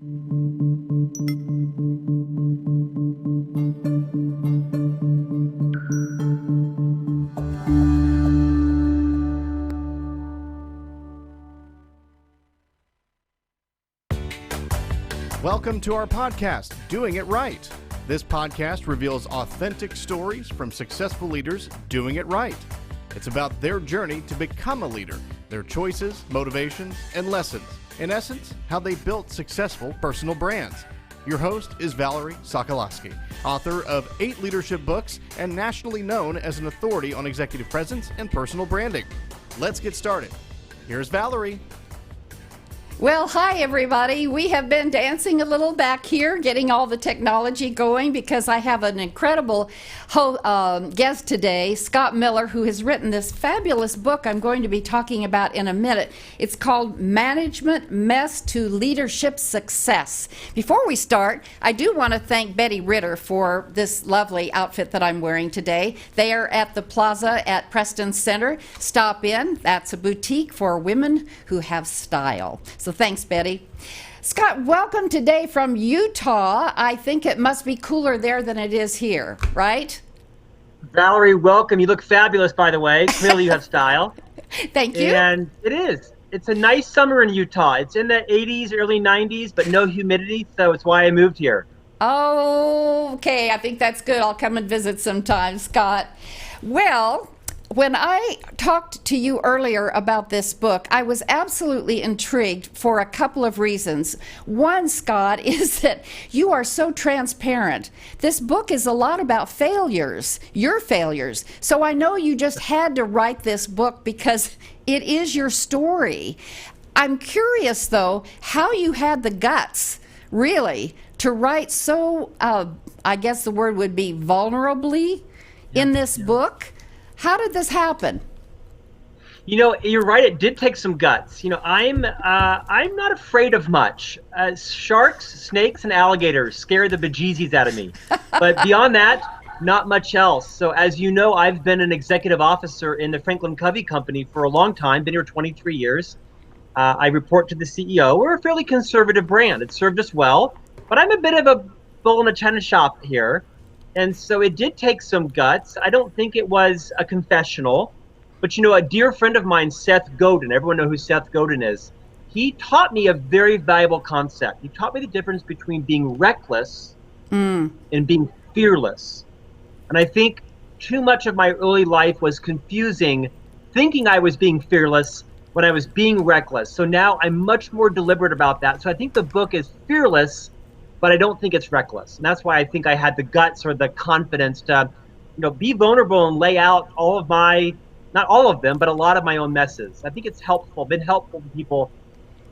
Welcome to our podcast, Doing It Right. This podcast reveals authentic stories from successful leaders doing it right. It's about their journey to become a leader, their choices, motivations, and lessons. In essence, how they built successful personal brands. Your host is Valerie Sokolowski, author of 8 leadership books and nationally known as an authority on executive presence and personal branding. Let's get started. Here's Valerie. Well, hi, everybody. We have been dancing a little back here, getting all the technology going because I have an incredible guest today, Scott Miller, who has written this fabulous book I'm going to be talking about in a minute. It's called Management Mess to Leadership Success. Before we start, I do want to thank Betty Ritter for this lovely outfit that I'm wearing today. They are at the Plaza at Preston Center. Stop in. That's a boutique for women who have style. So thanks, Betty. Scott, welcome today from Utah. I think it must be cooler there than it is here, right? Valerie, welcome. You look fabulous, by the way. Clearly you have style. Thank you. And it is. It's a nice summer in Utah. It's in the 80s, early 90s, but no humidity, so it's why I moved here. Oh, okay. I think that's good. I'll come and visit sometime, Scott. Well, when I talked to you earlier about this book, I was absolutely intrigued for a couple of reasons. One, Scott, is that you are so transparent. This book is a lot about failures, your failures. So I know you just had to write this book because it is your story. I'm curious, though, how you had the guts, really, to write so, I guess the word would be vulnerably in this book. How did this happen? You know, you're right. It did take some guts. You know, I'm not afraid of much. Sharks, snakes, and alligators scare the bejesus out of me. But beyond that, not much else. So as you know, I've been an executive officer in the FranklinCovey company for a long time, been here 23 years. I report to the CEO. We're a fairly conservative brand. It served us well, but I'm a bit of a bull in a china shop here. And so it did take some guts. I don't think it was a confessional, but you know, a dear friend of mine, Seth Godin, everyone knows who Seth Godin is. He taught me a very valuable concept. He taught me the difference between being reckless and being fearless. And I think too much of my early life was confusing, thinking I was being fearless when I was being reckless. So now I'm much more deliberate about that. So I think the book is fearless, but I don't think it's reckless. And that's why I think I had the guts or the confidence to, be vulnerable and lay out all of my, not all of them, but a lot of my own messes. I think it's been helpful to people,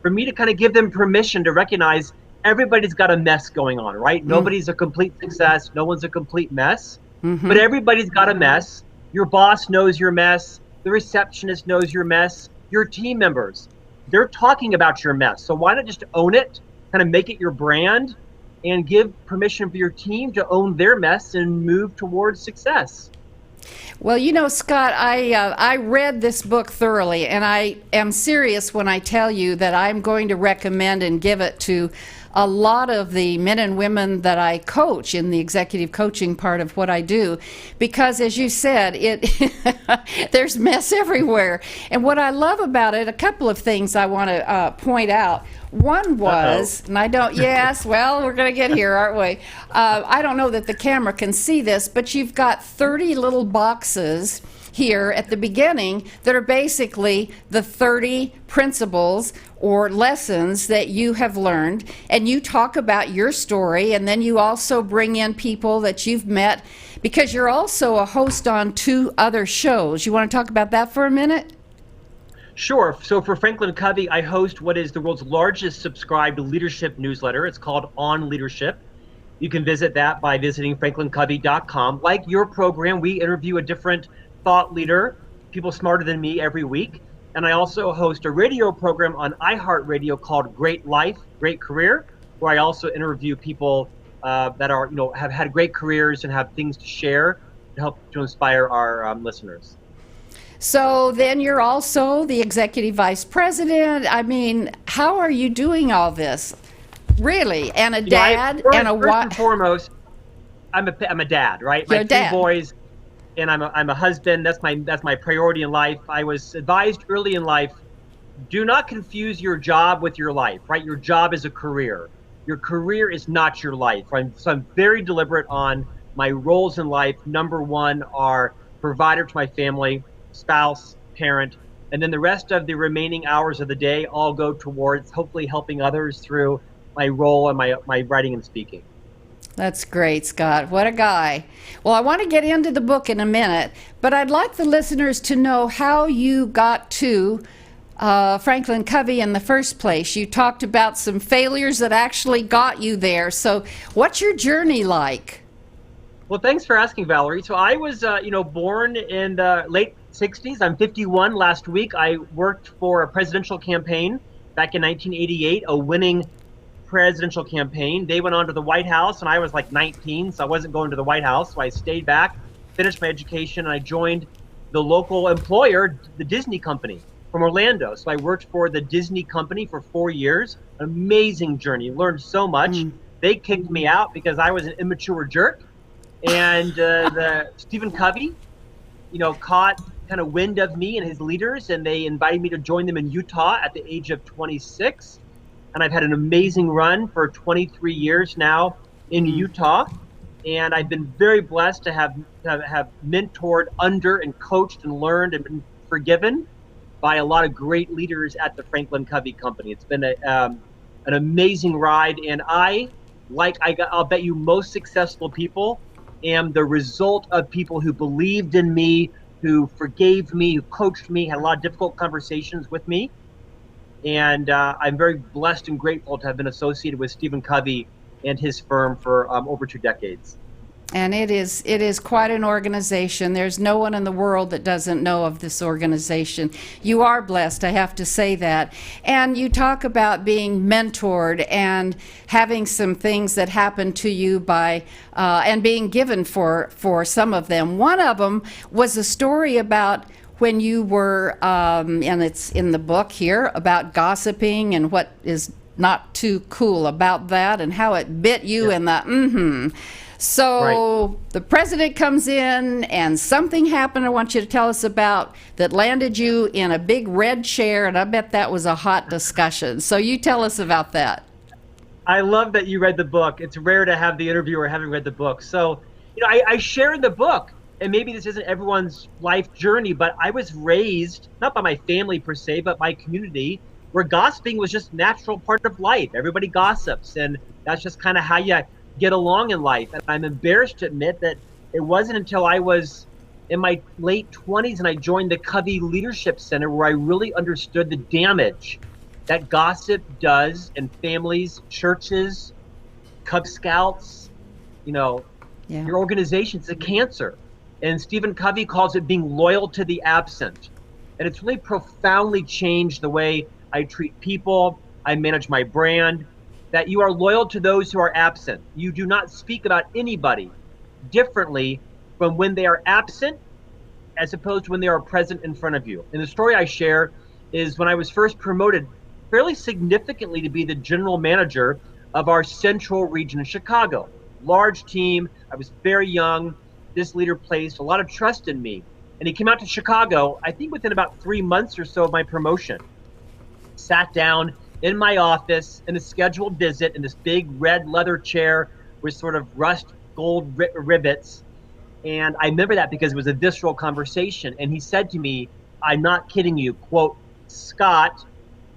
for me to kind of give them permission to recognize everybody's got a mess going on, right? Nobody's a complete success. No one's a complete mess, but everybody's got a mess. Your boss knows your mess. The receptionist knows your mess. Your team members, they're talking about your mess. So why not just own it, kind of make it your brand, and give permission for your team to own their mess and move towards success. Well, you know, Scott, I read this book thoroughly, and I am serious when I tell you that I'm going to recommend and give it to a lot of the men and women that I coach in the executive coaching part of what I do, because as you said, there's mess everywhere. And what I love about it, a couple of things I want to point out. One was, and I don't, yes, well, we're going to get here, aren't we? I don't know that the camera can see this, but you've got 30 little boxes here at the beginning that are basically the 30 principles or lessons that you have learned, and you talk about your story, and then you also bring in people that you've met, because you're also a host on 2 other shows. You want to talk about that for a minute? Sure. So for FranklinCovey, I host what is the world's largest subscribed leadership newsletter. It's called On Leadership. You can visit that by visiting FranklinCovey.com. Like your program, we interview a different thought leader, people smarter than me, every week. And I also host a radio program on iHeartRadio called Great Life, Great Career, where I also interview people that are, have had great careers and have things to share to help to inspire our listeners. So then you're also the executive vice president. I mean, how are you doing all this? Really? And a You know, dad and a first wife? and foremost, I'm a dad, right? You're My a two dad. boys, and I'm a husband. That's my priority in life. I was advised early in life, do not confuse your job with your life, right? Your job is a career. Your career is not your life. Right? So I'm very deliberate on my roles in life. Number one are provider to my family, spouse, parent, and then the rest of the remaining hours of the day all go towards hopefully helping others through my role and my writing and speaking. That's great, Scott. What a guy. Well, I want to get into the book in a minute, but I'd like the listeners to know how you got to FranklinCovey in the first place. You talked about some failures that actually got you there. So what's your journey like? Well, thanks for asking, Valerie. So I was, born in the late 60s. I'm 51 last week. I worked for a presidential campaign back in 1988, a winning presidential campaign. They went on to the White House, and I was like 19, so I wasn't going to the White House. So I stayed back, finished my education, and I joined the local employer, the Disney company from Orlando. So I worked for the Disney company for 4 years. Amazing journey. Learned so much. They kicked me out because I was an immature jerk. And the Stephen Covey, caught kind of wind of me and his leaders, and they invited me to join them in Utah at the age of 26. And I've had an amazing run for 23 years now in Utah. And I've been very blessed to have mentored under and coached and learned and been forgiven by a lot of great leaders at the FranklinCovey company. It's been an amazing ride. And I'll bet you most successful people am the result of people who believed in me, who forgave me, who coached me, had a lot of difficult conversations with me. And I'm very blessed and grateful to have been associated with Stephen Covey and his firm for over 2 decades. And it is quite an organization. There's no one in the world that doesn't know of this organization. You are blessed, I have to say that. And you talk about being mentored and having some things that happen to you by and being given for some of them. One of them was a story about when you were, and it's in the book here, about gossiping and what is not too cool about that and how it bit you in the So Right. The president comes in and something happened I want you to tell us about that landed you in a big red chair, and I bet that was a hot discussion. So you tell us about that. I love that you read the book. It's rare to have the interviewer having read the book. So, I share in the book, and maybe this isn't everyone's life journey, but I was raised, not by my family per se, but my community, where gossiping was just a natural part of life. Everybody gossips, and that's just kind of how you get along in life. And I'm embarrassed to admit that it wasn't until I was in my late 20s and I joined the Covey Leadership Center where I really understood the damage that gossip does in families, churches, Cub Scouts, your organization. It's a cancer. And Stephen Covey calls it being loyal to the absent. And it's really profoundly changed the way I treat people, I manage my brand, that you are loyal to those who are absent. You do not speak about anybody differently from when they are absent as opposed to when they are present in front of you. And the story I share is when I was first promoted fairly significantly to be the general manager of our central region in Chicago. Large team. I was very young. This leader placed a lot of trust in me. And he came out to Chicago, I think within about 3 months or so of my promotion. Sat down in my office in a scheduled visit in this big red leather chair with sort of rust gold rivets. And I remember that because it was a visceral conversation. And he said to me, I'm not kidding you, quote, Scott,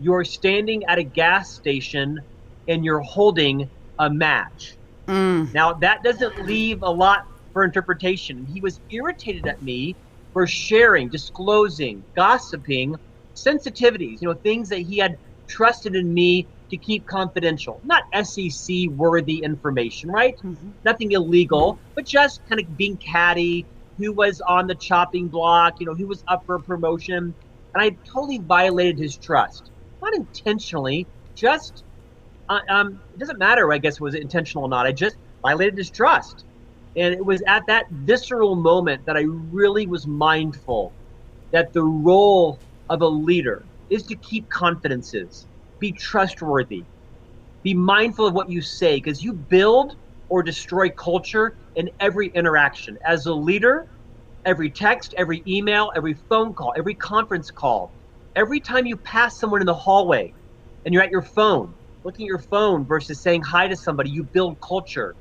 you're standing at a gas station and you're holding a match. Now, that doesn't leave a lot for interpretation. He was irritated at me for sharing, disclosing, gossiping, sensitivities, things that he had trusted in me to keep confidential, not SEC worthy information, right? Nothing illegal, but just kind of being catty, who was on the chopping block, who was up for a promotion. And I totally violated his trust, not intentionally, just, it doesn't matter, I guess, was it intentional or not. I just violated his trust. And it was at that visceral moment that I really was mindful that the role of a leader is to keep confidences, be trustworthy, Be mindful of what you say, because you build or destroy culture in every interaction. As a leader, every text, every email, every phone call, every conference call, every time you pass someone in the hallway and you're at your phone, looking at your phone versus saying hi to somebody, you build culture.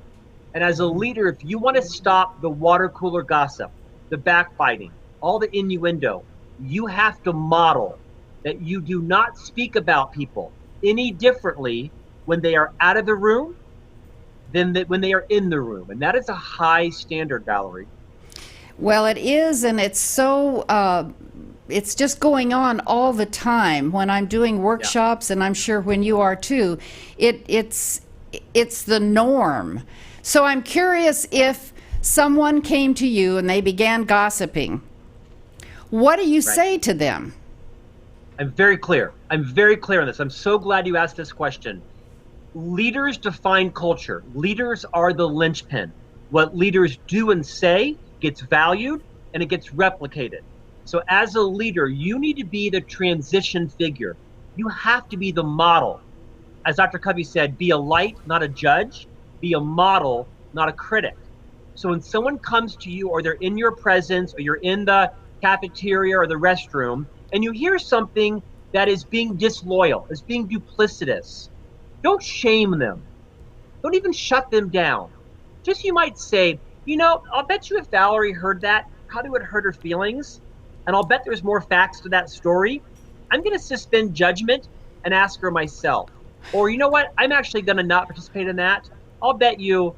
And as a leader, if you want to stop the water cooler gossip, the backbiting, all the innuendo, you have to model that you do not speak about people any differently when they are out of the room than when they are in the room. And that is a high standard, Valerie. Well, it is, and it's so it's just going on all the time when I'm doing workshops, and I'm sure when you are too. It's the norm. So I'm curious, if someone came to you and they began gossiping, what do you say to them? I'm very clear. I'm very clear on this. I'm so glad you asked this question. Leaders define culture. Leaders are the linchpin. What leaders do and say gets valued and it gets replicated. So as a leader, you need to be the transition figure. You have to be the model. As Dr. Covey said, be a light, not a judge. Be a model, not a critic. So when someone comes to you, or they're in your presence, or you're in the cafeteria or the restroom, and you hear something that is being disloyal, is being duplicitous, don't shame them. Don't even shut them down. Just, you might say, I'll bet you if Valerie heard that, probably would hurt her feelings. And I'll bet there's more facts to that story. I'm going to suspend judgment and ask her myself. Or, you know what? I'm actually going to not participate in that. I'll bet you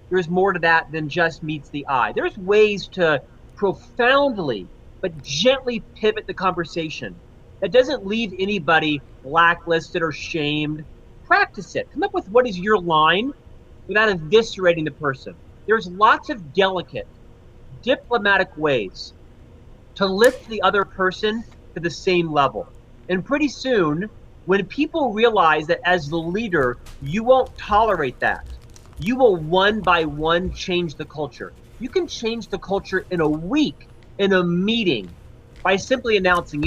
there's more to that than just meets the eye. There's ways to profoundly but gently pivot the conversation that doesn't leave anybody blacklisted or shamed. Practice it. Come up with what is your line without eviscerating the person. There's lots of delicate, diplomatic ways to lift the other person to the same level. And pretty soon, when people realize that as the leader, you won't tolerate that, you will one by one change the culture. You can change the culture in a week, in a meeting, by simply announcing,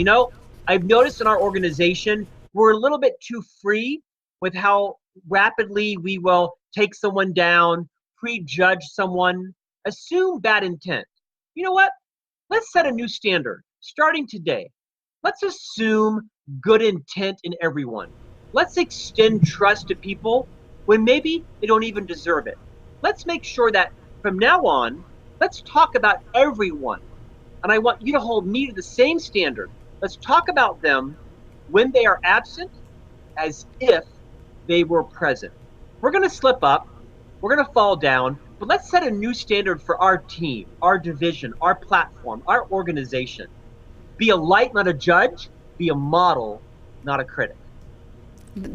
I've noticed in our organization, we're a little bit too free with how rapidly we will take someone down, prejudge someone, assume bad intent. You know what? Let's set a new standard starting today. Let's assume good intent in everyone. Let's extend trust to people when maybe they don't even deserve it. Let's make sure that from now on, let's talk about everyone. And I want you to hold me to the same standard. Let's talk about them when they are absent as if they were present. We're going to slip up. We're going to fall down. But let's set a new standard for our team, our division, our platform, our organization. Be a light, not a judge. Be a model, not a critic.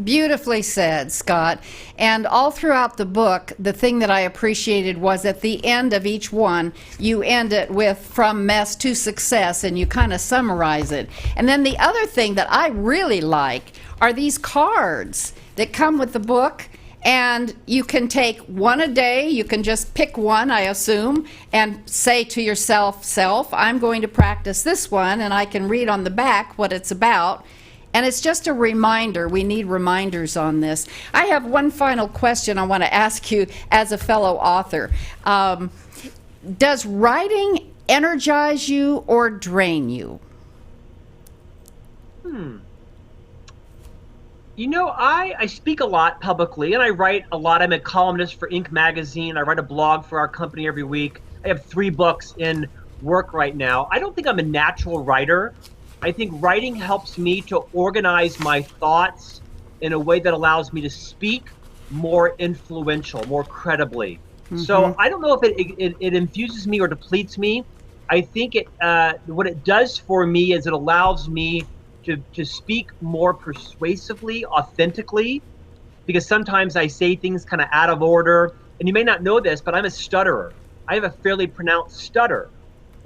Beautifully said, Scott. And all throughout the book, the thing that I appreciated was at the end of each one, you end it with from mess to success, and you kind of summarize it. And then the other thing that I really like are these cards that come with the book. And you can take one a day. You can just pick one, I assume, and say to yourself, I'm going to practice this one, and I can read on the back what it's about. And it's just a reminder. We need reminders on this. I have one final question I want to ask you as a fellow author. Does writing energize you or drain you? I speak a lot publicly, and I write a lot. I'm a columnist for Inc. magazine. I write a blog for our company every week. I have 3 books in work right now. I don't think I'm a natural writer. I think writing helps me to organize my thoughts in a way that allows me to speak more influential, more credibly. So I don't know if it infuses me or depletes me. I think what it does for me is it allows me to speak more persuasively, authentically, because sometimes I say things kind of out of order. And you may not know this, but I'm a stutterer. I have a fairly pronounced stutter.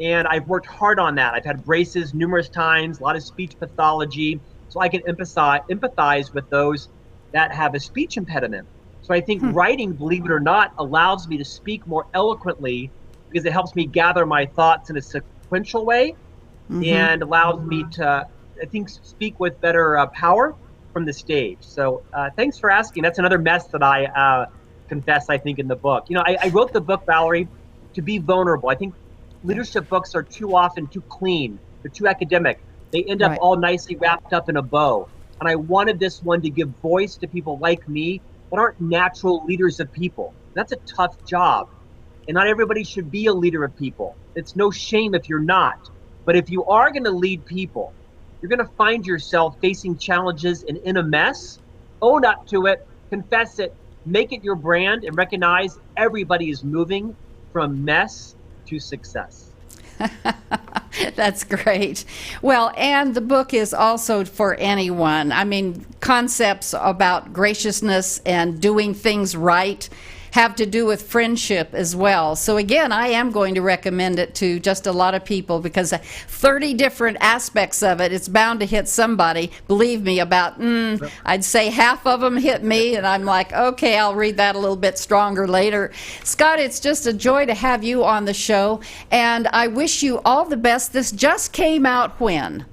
And I've worked hard on that. I've had braces numerous times, a lot of speech pathology, so I can empathize with those that have a speech impediment. So I think writing, believe it or not, allows me to speak more eloquently because it helps me gather my thoughts in a sequential way and allows me to, I think, speak with better power from the stage. So thanks for asking. That's another mess that I confess, I think, in the book. I wrote the book, Valerie, to be vulnerable. I think leadership books are too often too clean. They're too academic. They end up all nicely wrapped up in a bow. And I wanted this one to give voice to people like me that aren't natural leaders of people. That's a tough job. And not everybody should be a leader of people. It's no shame if you're not. But if you are going to lead people, you're going to find yourself facing challenges and in a mess. Own up to it, confess it, make it your brand, and recognize everybody is moving from mess to success. That's great. Well, and the book is also for anyone. I mean, concepts about graciousness and doing things right have to do with friendship as well. So again, I am going to recommend it to just a lot of people because 30 different aspects of it, it's bound to hit somebody. Believe me, about, I'd say half of them hit me, and I'm like, okay, I'll read that a little bit stronger later. Scott, it's just a joy to have you on the show, and I wish you all the best. This just came out when?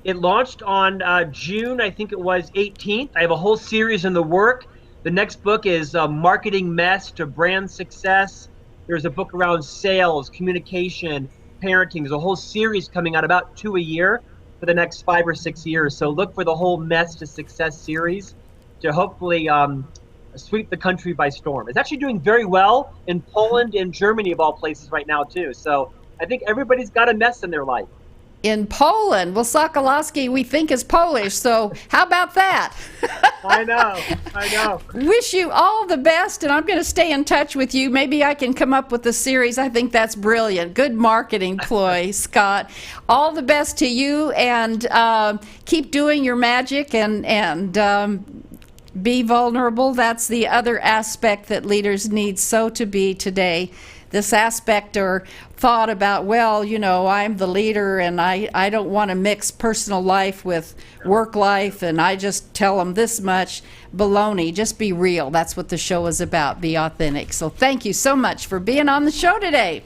It launched on June, I think it was 18th. I have a whole series in the work. The next book is Marketing Mess to Brand Success. There's a book around sales, communication, parenting. There's a whole series coming out, about 2 a year for the next 5 or 6 years. So look for the whole Mess to Success series to hopefully sweep the country by storm. It's actually doing very well in Poland and Germany, of all places, right now, too. So I think everybody's got a mess in their life. In Poland. Well, Sokolowski, we think is Polish, so how about that? I know. Wish you all the best, and I'm going to stay in touch with you. Maybe I can come up with a series. I think that's brilliant. Good marketing ploy, Scott. All the best to you, and keep doing your magic and be vulnerable. That's the other aspect that leaders need so to be today. This aspect or thought about, well, I'm the leader and I don't want to mix personal life with work life and I just tell them this much. Baloney. Just be real. That's what the show is about. Be authentic. So thank you so much for being on the show today.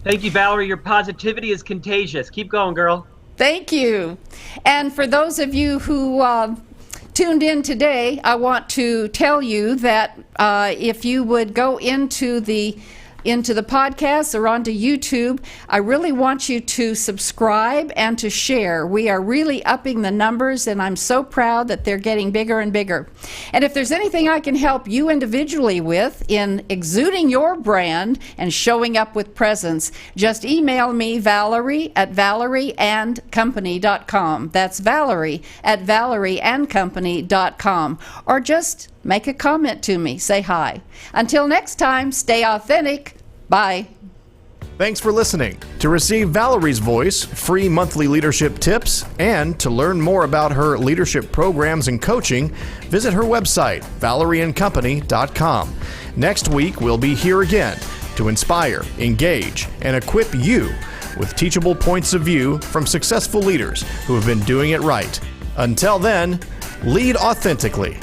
Thank you, Valerie. Your positivity is contagious. Keep going, girl. Thank you. And for those of you who tuned in today, I want to tell you that if you would go into the podcast or onto YouTube, I really want you to subscribe and to share. We are really upping the numbers, and I'm so proud that they're getting bigger and bigger. And if there's anything I can help you individually with in exuding your brand and showing up with presence, just email me, Valerie@ValerieandCompany.com. That's Valerie@ValerieandCompany.com. Or just make a comment to me. Say hi. Until next time, stay authentic. Bye. Thanks for listening. To receive Valerie's voice, free monthly leadership tips, and to learn more about her leadership programs and coaching, visit her website, ValerieandCompany.com. Next week, we'll be here again to inspire, engage, and equip you with teachable points of view from successful leaders who have been doing it right. Until then, lead authentically.